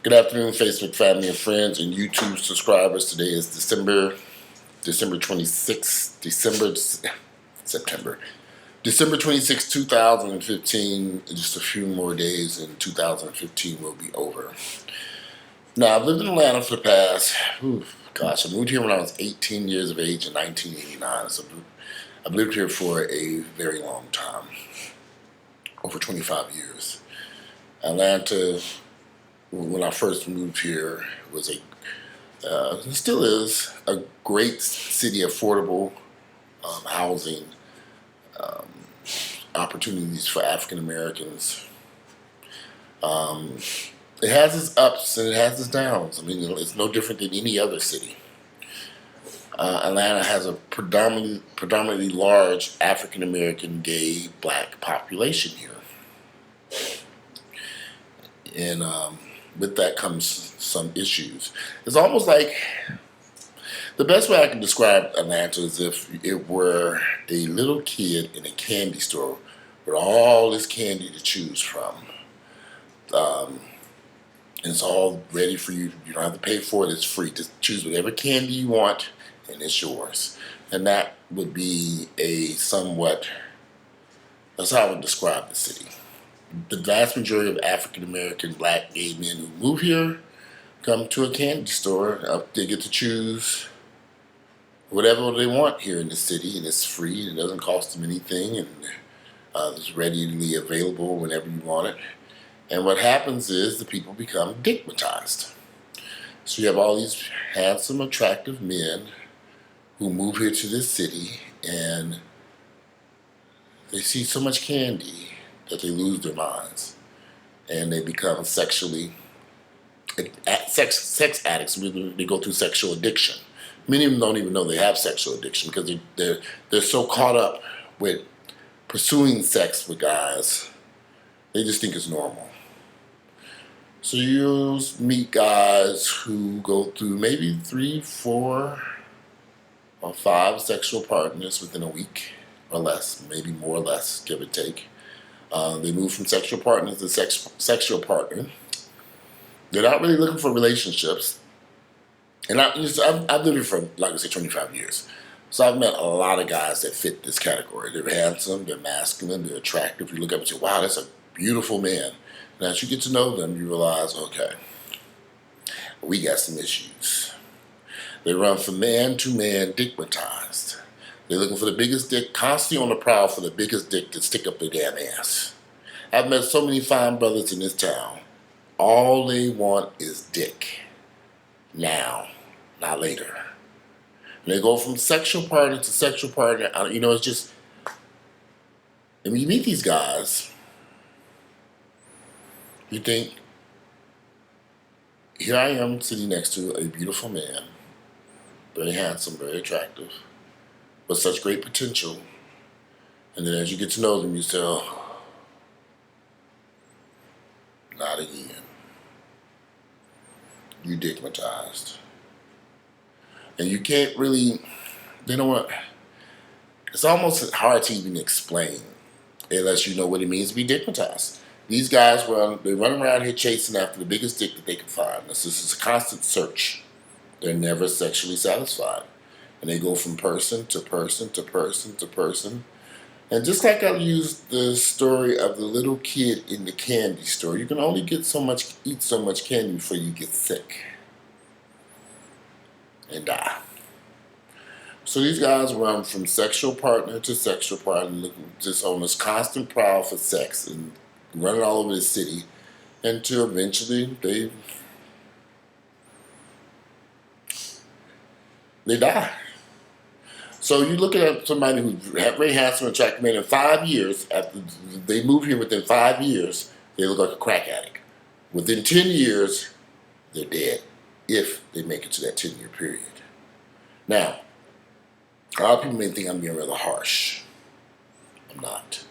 Good afternoon, Facebook family and friends and YouTube subscribers. Today is December 26th, December 26, 2015. Just a few more days and 2015 will be over. Now, I've lived in Atlanta for the past, I moved here when I was 18 years of age in 1989. So I've lived here for a very long time, over 25 years. Atlanta, when I first moved here, was still is a great city, affordable housing, opportunities for African Americans. It has its ups and it has its downs. I mean, it's no different than any other city. Atlanta has a predominantly large African American, gay, black population here. And with that comes some issues. It's almost like, the best way I can describe Atlanta is if it were a little kid in a candy store with all this candy to choose from. And it's all ready for you. You don't have to pay for it. It's free. Just choose whatever candy you want and it's yours. And that would be that's how I would describe the city. The vast majority of African American, black, gay men who move here come to a candy store. They get to choose whatever they want here in the city, and it's free. And it doesn't cost them anything, and it's readily available whenever you want it. And what happens is the people become DICKnotized. So you have all these handsome, attractive men who move here to this city, and they see so much candy that they lose their minds, and they become sex addicts. They go through sexual addiction. Many of them don't even know they have sexual addiction because they're so caught up with pursuing sex with guys, they just think it's normal. So you'll meet guys who go through maybe 3, 4, or 5 sexual partners within a week or less, maybe more or less, give or take. They move from sexual partner to sexual partner. They're not really looking for relationships. And I've lived here for, like I said, 25 years. So I've met a lot of guys that fit this category. They're handsome, they're masculine, they're attractive. You look up and say, wow, that's a beautiful man. And as you get to know them, you realize, okay, we got some issues. They run from man to man, DICKnotized. They're looking for the biggest dick, constantly on the prowl for the biggest dick to stick up their damn ass. I've met so many fine brothers in this town. All they want is dick. Now, not later. And they go from sexual partner to sexual partner. It's just, and when you meet these guys, you think, here I am sitting next to a beautiful man, very handsome, very attractive, with such great potential. And then as you get to know them, you say, oh, not again. You DICKnotized. And you can't really, it's almost hard to even explain unless you know what it means to be DICKnotized. These guys, they run around here chasing after the biggest dick that they can find. This is a constant search. They're never sexually satisfied. And they go from person to person to person to person. And just like I used the story of the little kid in the candy store, you can only eat so much candy before you get sick and die. So these guys run from sexual partner to sexual partner, just on this constant prowl for sex and running all over the city until eventually they die. So you're looking at somebody who's very handsome, attractive man. In 5 years, after they move here, within 5 years, they look like a crack addict. Within 10 years, they're dead, if they make it to that 10-year period. Now, a lot of people may think I'm being rather harsh. I'm not.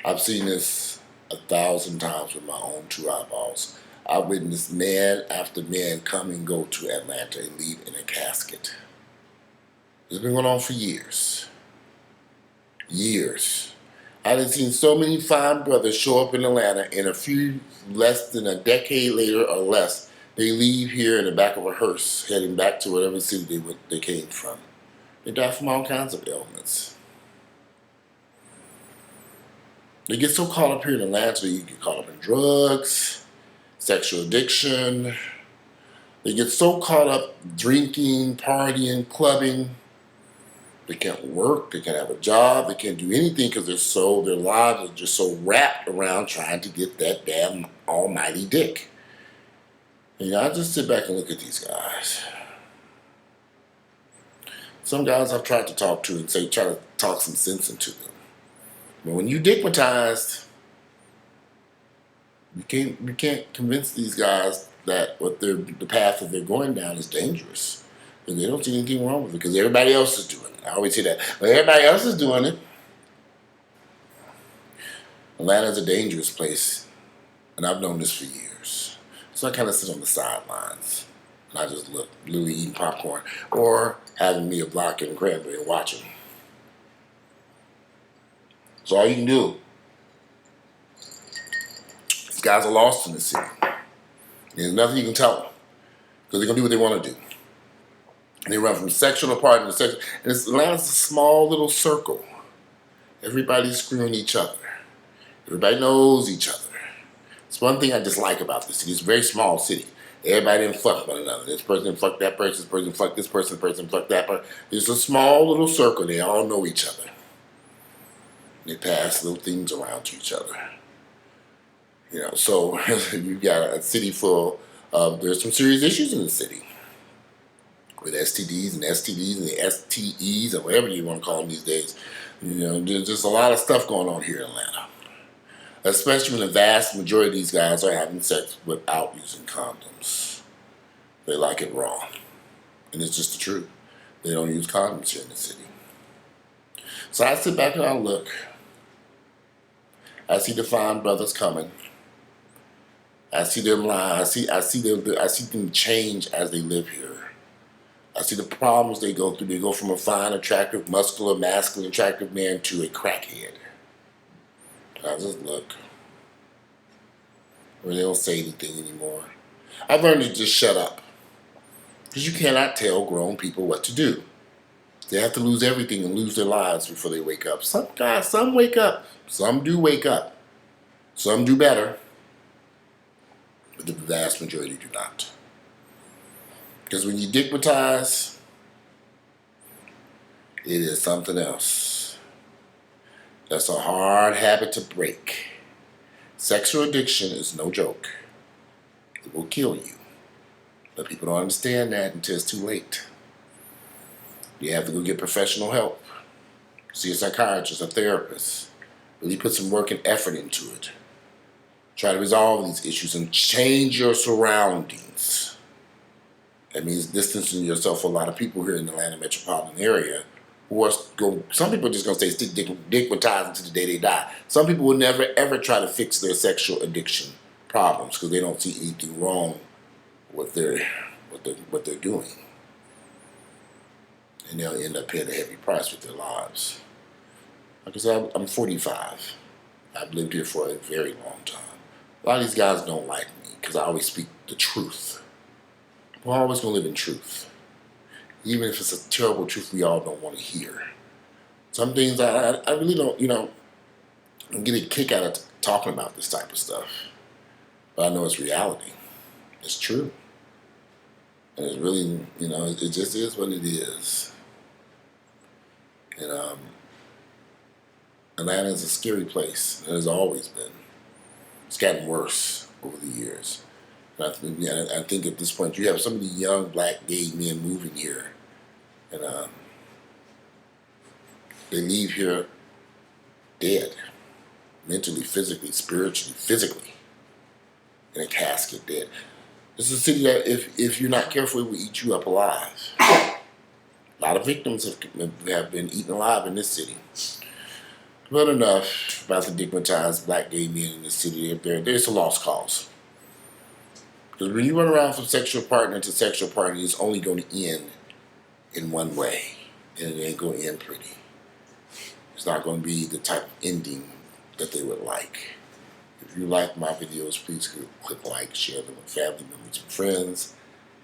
I've seen this 1,000 times with my own 2 eyeballs. I've witnessed man after man come and go to Atlanta and leave in a casket. It's been going on for years. Years. I've seen so many fine brothers show up in Atlanta, and a few less than a decade later or less, They leave here in the back of a hearse, heading back to whatever city they came from. They die from all kinds of ailments. They get so caught up here in Atlanta, you get caught up in drugs, sexual addiction. They get so caught up drinking, partying, clubbing. They can't work, they can't have a job, they can't do anything because their lives are just so wrapped around trying to get that damn almighty dick. And I just sit back and look at these guys. Some guys I've tried to talk to and try to talk some sense into them. But when you dicknotized, you can't convince these guys that the path that they're going down is dangerous. And they don't see anything wrong with it because everybody else is doing it. I always say that. Well, everybody else is doing it. Atlanta's a dangerous place, and I've known this for years. So I kind of sit on the sidelines, and I just look, literally eating popcorn, or having me a block and cranberry and watching. That's all you can do. These guys are lost in the city. There's nothing you can tell them, because they're going to do what they want to do. And they run from sexual apartment to sexual. And Atlanta's a small little circle. Everybody's screwing each other. Everybody knows each other. It's one thing I dislike about this city. It's a very small city. Everybody didn't fuck one another. This person didn't fuck that person. This person fuck this person. This person fuck that person. It's a small little circle. They all know each other. They pass little things around to each other. You know, so you've got a city full of, there's some serious issues in the city. With STDs and STDs and the STEs or whatever you want to call them these days. You know, there's just a lot of stuff going on here in Atlanta. Especially when the vast majority of these guys are having sex without using condoms. They like it raw. And it's just the truth. They don't use condoms here in the city. So I sit back and I look. I see the fine brothers coming. I see them lie. I see them change as they live here. I see the problems they go through. They go from a fine, attractive, muscular, masculine, attractive man to a crackhead. I just look. Or they don't say anything anymore. I've learned to just shut up. Because you cannot tell grown people what to do. They have to lose everything and lose their lives before they wake up. Some guys, some wake up. Some do wake up. Some do better. But the vast majority do not. Because when you dicknotize, it is something else. That's a hard habit to break. Sexual addiction is no joke. It will kill you. But people don't understand that until it's too late. You have to go get professional help. See a psychiatrist, a therapist. Really put some work and effort into it. Try to resolve these issues and change your surroundings. That means distancing yourself from a lot of people here in the Atlanta metropolitan area who are some people are just going to stay dicknotized until the day they die. Some people will never ever try to fix their sexual addiction problems because they don't see anything wrong with what they're doing. And they'll end up paying a heavy price with their lives. Like I said, I'm 45. I've lived here for a very long time. A lot of these guys don't like me because I always speak the truth. We're always going to live in truth. Even if it's a terrible truth we all don't want to hear. Some things I really don't, I get a kick out of talking about this type of stuff. But I know it's reality. It's true. And it's really, it just is what it is. And Atlanta is a scary place. It has always been. It's gotten worse over the years. And I think at this point you have so many young black gay men moving here. And they leave here dead. Mentally, physically, spiritually, physically. In a casket dead. This is a city that if you're not careful, it will eat you up alive. A lot of victims have been eaten alive in this city. But enough about the dicknotized black gay men in the city. There's a lost cause. Because when you run around from sexual partner to sexual partner, it's only going to end in one way. And it ain't going to end pretty. It's not going to be the type of ending that they would like. If you like my videos, please click like, share them with family members and friends.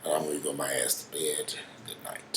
And I'm going to go my ass to bed. Good night.